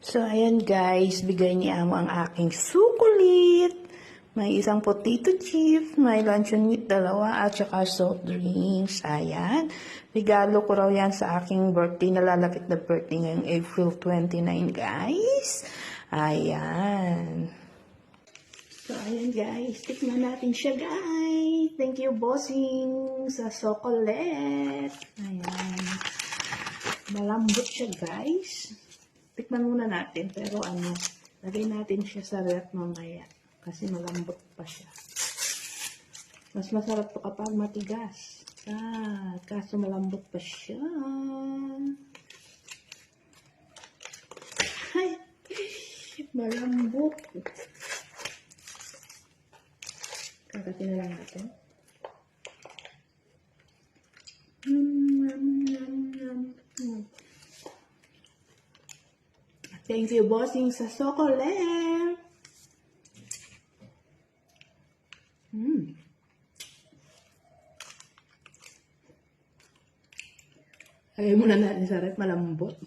So, ayan guys, bigay ni Amo ang aking sukulit. May isang potato chip, may luncheon meat, dalawa, at saka soft drinks. Ayan. Regalo ko raw yan sa aking birthday, nalalapit na birthday ngayong April 29, guys. Ayan. So, ayan guys, tikman natin siya guys. Thank you, bossing, sa chocolate. Ayan. Malambot siya guys. Tikman muna natin, pero lagay natin siya sa ref mamaya. Kasi malambot pa siya. Mas masarap to kapag matigas. Kaso malambot pa siya. Ay, malambot. Kagatin na lang natin. Thank you, bossing, sa chocolate. Lagay muna natin sa ref, malambot.